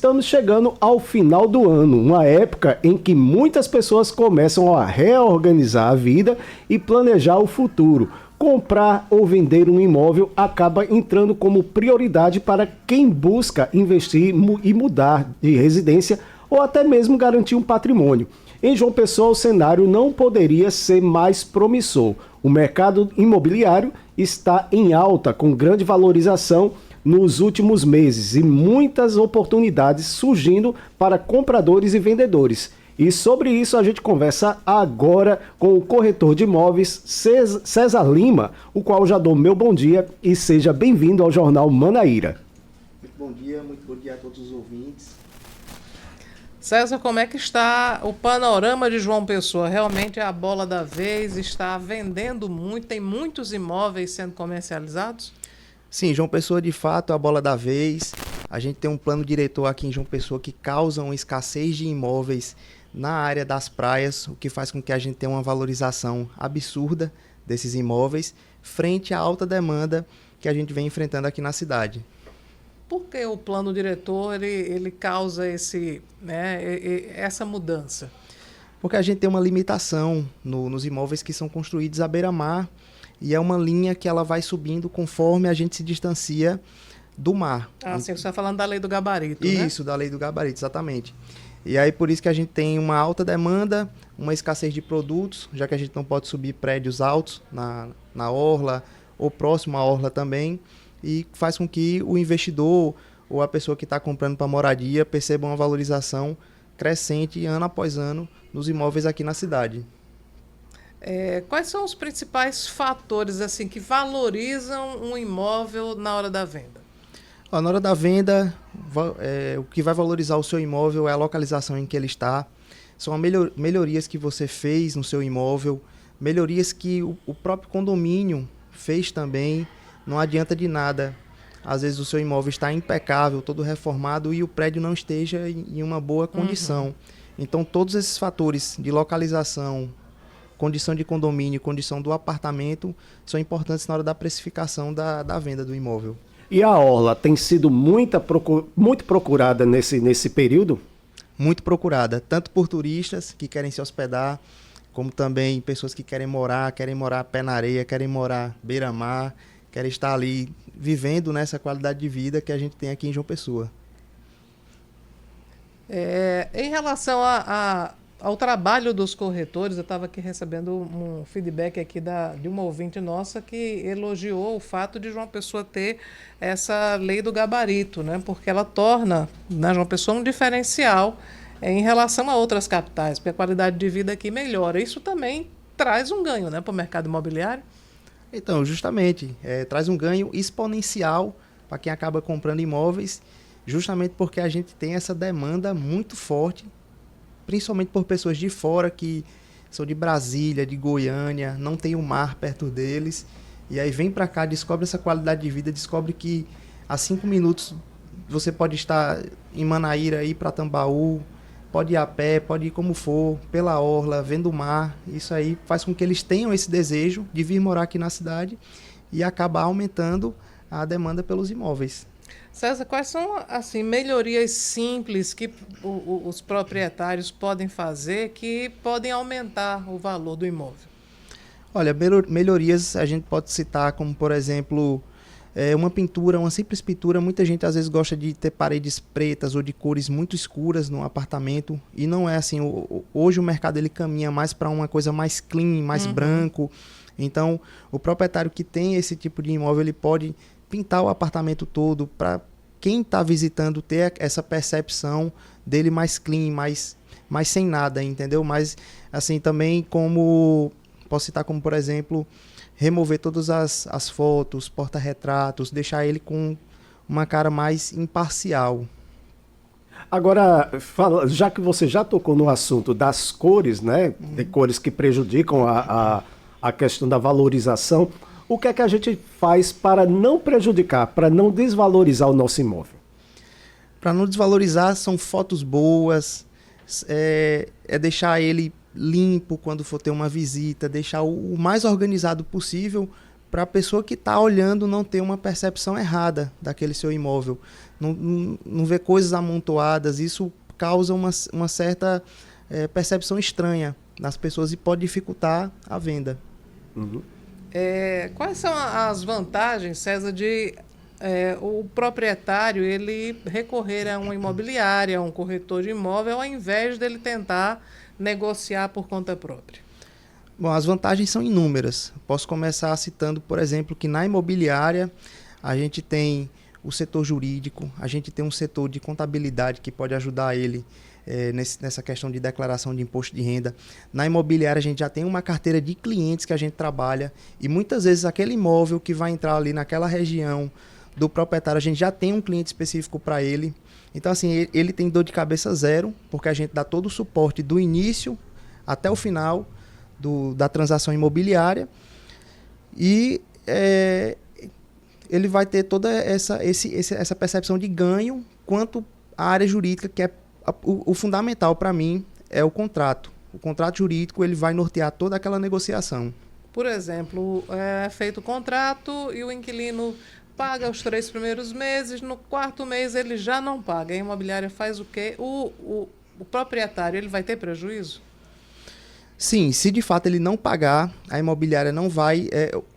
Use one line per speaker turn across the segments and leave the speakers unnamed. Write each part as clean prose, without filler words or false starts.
Estamos chegando ao final do ano, uma época em que muitas pessoas começam a reorganizar a vida e planejar o futuro. Comprar ou vender um imóvel acaba entrando como prioridade para quem busca investir e mudar de residência ou até mesmo garantir um patrimônio. Em João Pessoa, o cenário não poderia ser mais promissor. O mercado imobiliário está em alta, com grande valorização nos últimos meses e muitas oportunidades surgindo para compradores e vendedores. E sobre isso a gente conversa agora com o corretor de imóveis César Lima, o qual já dou meu bom dia e seja bem-vindo ao Jornal Manaíra.
Muito bom dia a todos os ouvintes.
César, como é que está o panorama de João Pessoa? Realmente é a bola da vez, está vendendo muito, tem muitos imóveis sendo comercializados?
Sim, João Pessoa de fato é a bola da vez. A gente tem um plano diretor aqui em João Pessoa que causa uma escassez de imóveis na área das praias, o que faz com que a gente tenha uma valorização absurda desses imóveis frente à alta demanda que a gente vem enfrentando aqui na cidade.
Por que o plano diretor ele causa essa mudança?
Porque a gente tem uma limitação nos imóveis que são construídos à beira-mar e é uma linha que ela vai subindo conforme a gente se distancia do mar.
Ah, sim, você está falando da lei do gabarito, né?
Isso, da lei do gabarito, exatamente. E aí por isso que a gente tem uma alta demanda, uma escassez de produtos, já que a gente não pode subir prédios altos na orla ou próximo à orla também, e faz com que o investidor ou a pessoa que está comprando para moradia perceba uma valorização crescente ano após ano nos imóveis aqui na cidade.
Quais são os principais fatores assim que valorizam um imóvel na hora da venda?
Na hora da venda, o que vai valorizar o seu imóvel é a localização em que ele está, são melhorias que você fez no seu imóvel, melhorias que o próprio condomínio fez também. Não adianta de nada, às vezes o seu imóvel está impecável, todo reformado e o prédio não esteja em uma boa condição. Uhum. Então todos esses fatores de localização, condição de condomínio, condição do apartamento são importantes na hora da precificação da venda do imóvel.
E a orla tem sido muito procurada nesse período?
Muito procurada, tanto por turistas que querem se hospedar, como também pessoas que querem morar pé na areia, querem morar beira-mar, querem estar ali vivendo nessa qualidade de vida que a gente tem aqui em João Pessoa.
Em relação ao trabalho dos corretores, eu estava aqui recebendo um feedback aqui de uma ouvinte nossa que elogiou o fato de João Pessoa ter essa lei do gabarito, né? Porque ela torna João Pessoa um diferencial em relação a outras capitais, porque a qualidade de vida aqui melhora. Isso também traz um ganho, né, para o mercado imobiliário.
Então, justamente, traz um ganho exponencial para quem acaba comprando imóveis, justamente porque a gente tem essa demanda muito forte, principalmente por pessoas de fora que são de Brasília, de Goiânia, não tem o mar perto deles, e aí vem para cá, descobre essa qualidade de vida, descobre que a 5 minutos você pode estar em Manaíra, ir para Tambaú, pode ir a pé, pode ir como for, pela orla, vendo o mar. Isso aí faz com que eles tenham esse desejo de vir morar aqui na cidade e acabar aumentando a demanda pelos imóveis.
César, quais são assim, melhorias simples que os proprietários podem fazer que podem aumentar o valor do imóvel?
Olha, melhorias a gente pode citar como, por exemplo, uma pintura, uma simples pintura. Muita gente às vezes gosta de ter paredes pretas ou de cores muito escuras no apartamento e não é assim. Hoje o mercado ele caminha mais para uma coisa mais clean, mais branco. Então o proprietário que tem esse tipo de imóvel ele pode pintar o apartamento todo para quem está visitando ter essa percepção dele mais clean, mais sem nada, entendeu? Mas assim também posso citar como por exemplo remover todas as fotos, porta-retratos, deixar ele com uma cara mais imparcial.
Agora, já que você já tocou no assunto das cores, né? De cores que prejudicam a questão da valorização, o que é que a gente faz para não prejudicar, para não desvalorizar o nosso imóvel?
Para não desvalorizar, são fotos boas, é deixar ele limpo quando for ter uma visita, deixar o mais organizado possível para a pessoa que está olhando não ter uma percepção errada daquele seu imóvel. Não ver coisas amontoadas, isso causa uma certa percepção estranha nas pessoas e pode dificultar a venda.
Uhum.
Quais são as vantagens, César, de o proprietário ele recorrer a uma imobiliária, a um corretor de imóvel, ao invés dele tentar negociar por conta própria?
Bom, as vantagens são inúmeras. Posso começar citando, por exemplo, que na imobiliária a gente tem o setor jurídico, a gente tem um setor de contabilidade que pode ajudar ele nessa questão de declaração de imposto de renda. Na imobiliária a gente já tem uma carteira de clientes que a gente trabalha e muitas vezes aquele imóvel que vai entrar ali naquela região do proprietário, a gente já tem um cliente específico para ele. Então, assim, ele tem dor de cabeça zero, porque a gente dá todo o suporte do início até o final da transação imobiliária e ele vai ter toda essa percepção de ganho quanto à área jurídica, que é o fundamental para mim é o contrato. O contrato jurídico ele vai nortear toda aquela negociação.
Por exemplo, é feito o contrato e o inquilino paga os 3 primeiros meses, no 4º mês ele já não paga. A imobiliária faz o quê? O proprietário ele vai ter prejuízo?
Sim, se de fato ele não pagar, a imobiliária não vai...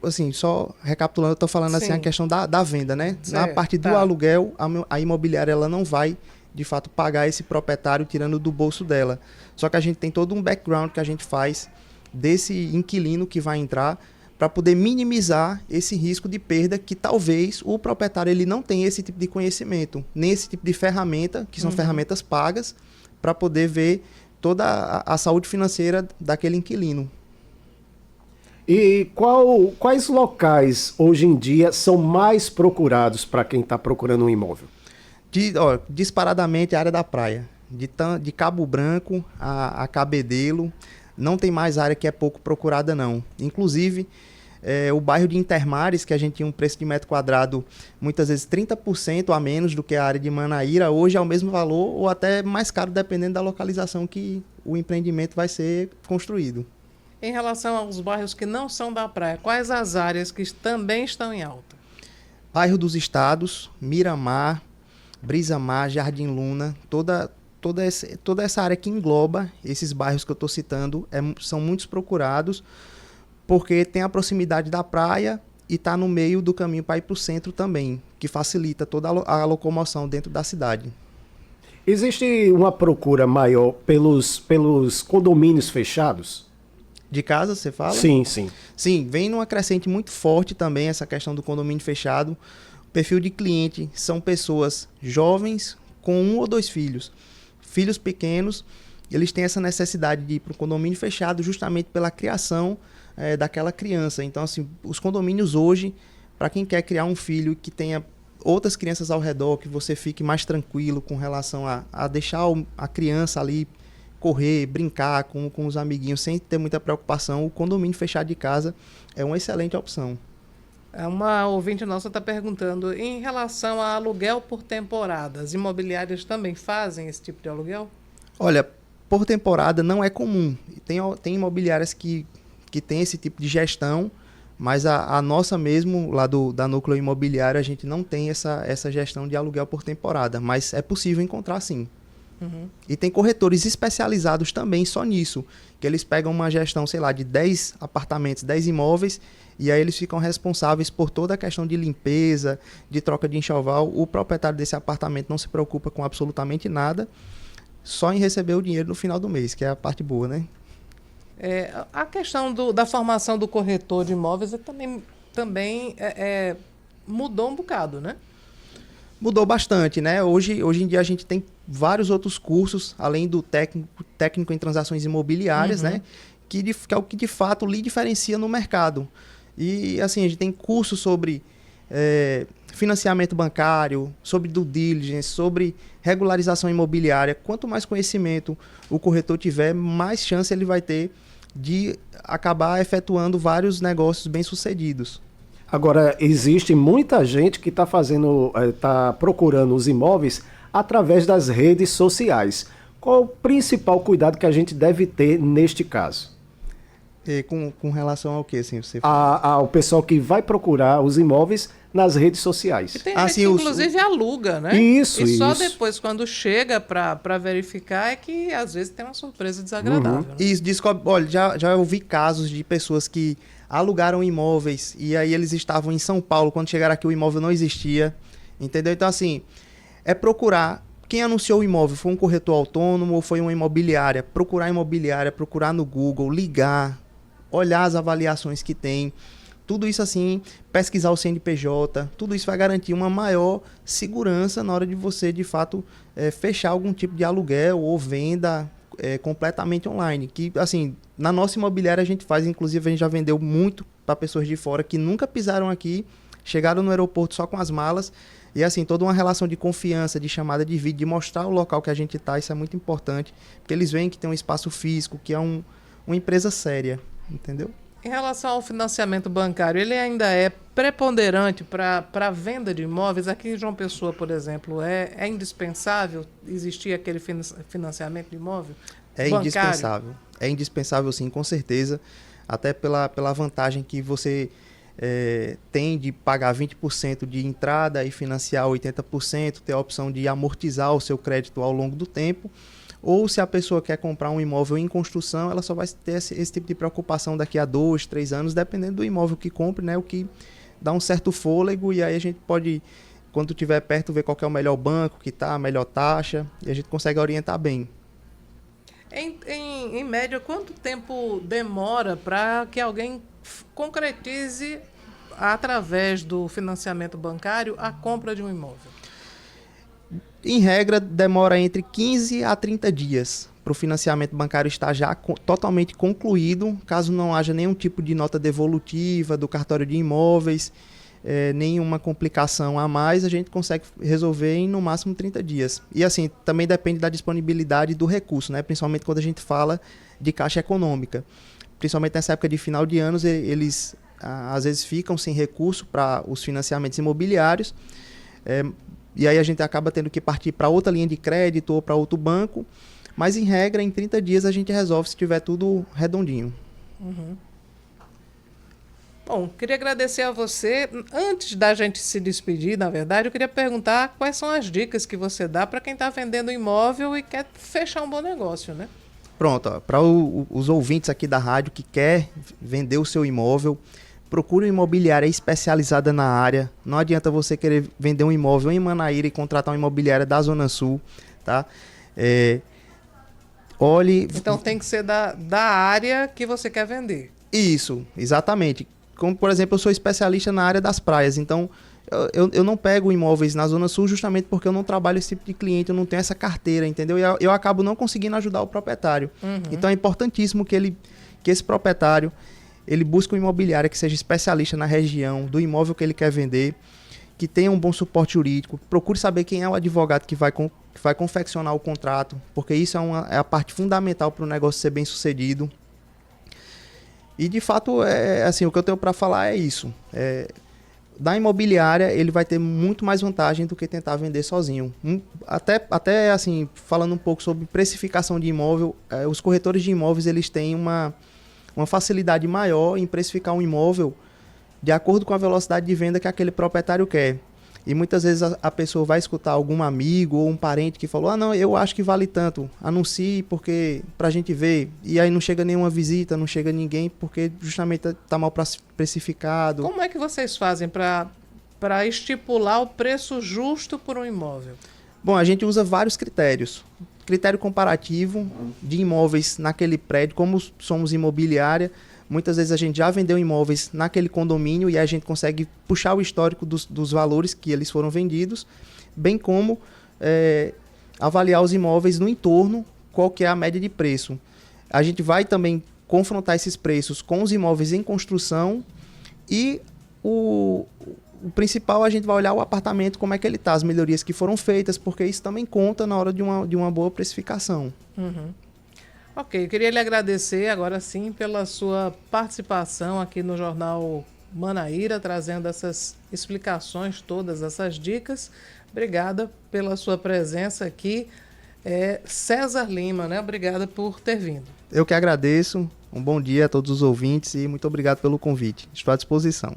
assim, só recapitulando, eu estou falando assim a questão da venda, né?
Certo,
na parte do aluguel, a imobiliária ela não vai, de fato, pagar esse proprietário tirando do bolso dela. Só que a gente tem todo um background que a gente faz desse inquilino que vai entrar para poder minimizar esse risco de perda que talvez o proprietário ele não tenha esse tipo de conhecimento, nem esse tipo de ferramenta, que são ferramentas pagas, para poder ver toda a saúde financeira daquele inquilino.
E quais locais hoje em dia são mais procurados para quem está procurando um imóvel?
Disparadamente a área da praia. De Cabo Branco a Cabedelo, não tem mais área que é pouco procurada não. Inclusive, o bairro de Intermares, que a gente tinha um preço de metro quadrado muitas vezes 30% a menos do que a área de Manaíra, hoje é o mesmo valor ou até mais caro, dependendo da localização que o empreendimento vai ser construído.
Em relação aos bairros que não são da praia, quais as áreas que também estão em alta?
Bairro dos Estados, Miramar, Brisa Mar, Jardim Luna, toda essa área que engloba esses bairros que eu estou citando são muitos procurados, porque tem a proximidade da praia e está no meio do caminho para ir para o centro também, que facilita toda a locomoção dentro da cidade.
Existe uma procura maior pelos condomínios fechados?
De casa, você fala?
Sim, sim.
Sim, vem numa crescente muito forte também essa questão do condomínio fechado. O perfil de cliente são pessoas jovens com 1 ou 2 filhos. Filhos pequenos, eles têm essa necessidade de ir para o condomínio fechado justamente pela criação daquela criança. Então, assim, os condomínios hoje, para quem quer criar um filho que tenha outras crianças ao redor, que você fique mais tranquilo com relação a deixar a criança ali correr, brincar com os amiguinhos sem ter muita preocupação, o condomínio fechado de casa é uma excelente opção.
Uma ouvinte nossa está perguntando, em relação a aluguel por temporada, as imobiliárias também fazem esse tipo de aluguel?
Olha, por temporada não é comum. Tem imobiliárias que tem esse tipo de gestão, mas a nossa mesmo, lá da Núcleo Imobiliário, a gente não tem essa gestão de aluguel por temporada, mas é possível encontrar sim.
Uhum.
E tem corretores especializados também só nisso, que eles pegam uma gestão, sei lá, de 10 apartamentos, 10 imóveis, e aí eles ficam responsáveis por toda a questão de limpeza, de troca de enxoval. O proprietário desse apartamento não se preocupa com absolutamente nada, só em receber o dinheiro no final do mês, que é a parte boa, né?
A questão da formação do corretor de imóveis também mudou um bocado, né?
Mudou bastante, né? Hoje em dia a gente tem vários outros cursos, além do técnico em transações imobiliárias, né? Que é o que de fato lhe diferencia no mercado. E assim, a gente tem cursos sobre financiamento bancário, sobre due diligence, sobre regularização imobiliária. Quanto mais conhecimento o corretor tiver, mais chance ele vai ter de acabar efetuando vários negócios bem-sucedidos.
Agora, existe muita gente que está procurando os imóveis através das redes sociais. Qual o principal cuidado que a gente deve ter neste caso?
Com relação ao que, assim, você
Ao pessoal que vai procurar os imóveis nas redes
E
sociais.
tem
Ah,
gente
sim,
que,
os-
inclusive, aluga, né?
Isso,
E só
isso.
depois, quando chega para verificar, é que às vezes tem uma surpresa desagradável. Né?
Isso, olha, já ouvi casos de pessoas que alugaram imóveis e aí eles estavam em São Paulo, quando chegaram aqui o imóvel não existia, entendeu? Então, assim, é procurar, quem anunciou o imóvel, foi um corretor autônomo ou foi uma imobiliária? Procurar a imobiliária, procurar no Google, ligar, olhar as avaliações que tem, tudo isso assim, pesquisar o CNPJ, tudo isso vai garantir uma maior segurança na hora de você, de fato, fechar algum tipo de aluguel ou venda completamente online. Que, assim, na nossa imobiliária a gente faz, inclusive a gente já vendeu muito para pessoas de fora que nunca pisaram aqui, chegaram no aeroporto só com as malas, e assim, toda uma relação de confiança, de chamada de vídeo, de mostrar o local que a gente está, isso é muito importante, porque eles veem que tem um espaço físico, que é uma empresa séria, entendeu?
Em relação ao financiamento bancário, ele ainda é preponderante para a venda de imóveis? Aqui em João Pessoa, por exemplo, é indispensável existir aquele financiamento de imóvel
É
bancário?
indispensável. É indispensável, sim, com certeza. Até pela vantagem que você tem de pagar 20% de entrada e financiar 80%, ter a opção de amortizar o seu crédito ao longo do tempo. Ou se a pessoa quer comprar um imóvel em construção, ela só vai ter esse tipo de preocupação daqui a 2, 3 anos, dependendo do imóvel que compre, né? O que dá um certo fôlego e aí a gente pode, quando estiver perto, ver qual que é o melhor banco que está, a melhor taxa, e a gente consegue orientar bem.
Em média, quanto tempo demora para que alguém concretize, através do financiamento bancário, a compra de um imóvel?
Em regra, demora entre 15 a 30 dias para o financiamento bancário estar já totalmente concluído, caso não haja nenhum tipo de nota devolutiva do cartório de imóveis, nenhuma complicação a mais, a gente consegue resolver em no máximo 30 dias. E assim, também depende da disponibilidade do recurso, né? Principalmente quando a gente fala de caixa econômica. Principalmente nessa época de final de anos, eles às vezes ficam sem recurso para os financiamentos imobiliários, e aí a gente acaba tendo que partir para outra linha de crédito ou para outro banco, mas em regra, em 30 dias a gente resolve se tiver tudo redondinho.
Uhum. Bom, queria agradecer a você. Antes da gente se despedir, na verdade, eu queria perguntar quais são as dicas que você dá para quem está vendendo imóvel e quer fechar um bom negócio, né?
Pronto, para os ouvintes aqui da rádio que quer vender o seu imóvel, procure uma imobiliária especializada na área. Não adianta você querer vender um imóvel em Manaíra e contratar uma imobiliária da Zona Sul, tá? Olhe...
Então tem que ser da área que você quer vender.
Isso, exatamente. Como, por exemplo, eu sou especialista na área das praias, então eu não pego imóveis na Zona Sul justamente porque eu não trabalho esse tipo de cliente, eu não tenho essa carteira, entendeu? E eu acabo não conseguindo ajudar o proprietário.
Uhum.
Então é importantíssimo que esse proprietário ele busque uma imobiliária que seja especialista na região do imóvel que ele quer vender, que tenha um bom suporte jurídico, procure saber quem é o advogado que vai confeccionar o contrato, porque isso é a parte fundamental para o negócio ser bem sucedido. E de fato, assim, o que eu tenho para falar é isso. Da imobiliária, ele vai ter muito mais vantagem do que tentar vender sozinho. Até assim, falando um pouco sobre precificação de imóvel, os corretores de imóveis eles têm uma facilidade maior em precificar um imóvel de acordo com a velocidade de venda que aquele proprietário quer. E muitas vezes a pessoa vai escutar algum amigo ou um parente que falou: não, eu acho que vale tanto, anuncie porque pra gente ver. E aí não chega nenhuma visita, não chega ninguém porque justamente tá mal precificado.
Como é que vocês fazem para estipular o preço justo por um imóvel?
Bom, a gente usa vários critérios. Critério comparativo de imóveis naquele prédio, como somos imobiliária, muitas vezes a gente já vendeu imóveis naquele condomínio e a gente consegue puxar o histórico dos valores que eles foram vendidos, bem como avaliar os imóveis no entorno, qual que é a média de preço. A gente vai também confrontar esses preços com os imóveis em construção e o principal, a gente vai olhar o apartamento, como é que ele está, as melhorias que foram feitas, porque isso também conta na hora de uma boa precificação.
Uhum. Ok, eu queria lhe agradecer agora sim pela sua participação aqui no Jornal Manaíra, trazendo essas explicações, todas essas dicas. Obrigada pela sua presença aqui. César Lima, né? Obrigada por ter vindo.
Eu que agradeço. Um bom dia a todos os ouvintes e muito obrigado pelo convite. Estou à disposição.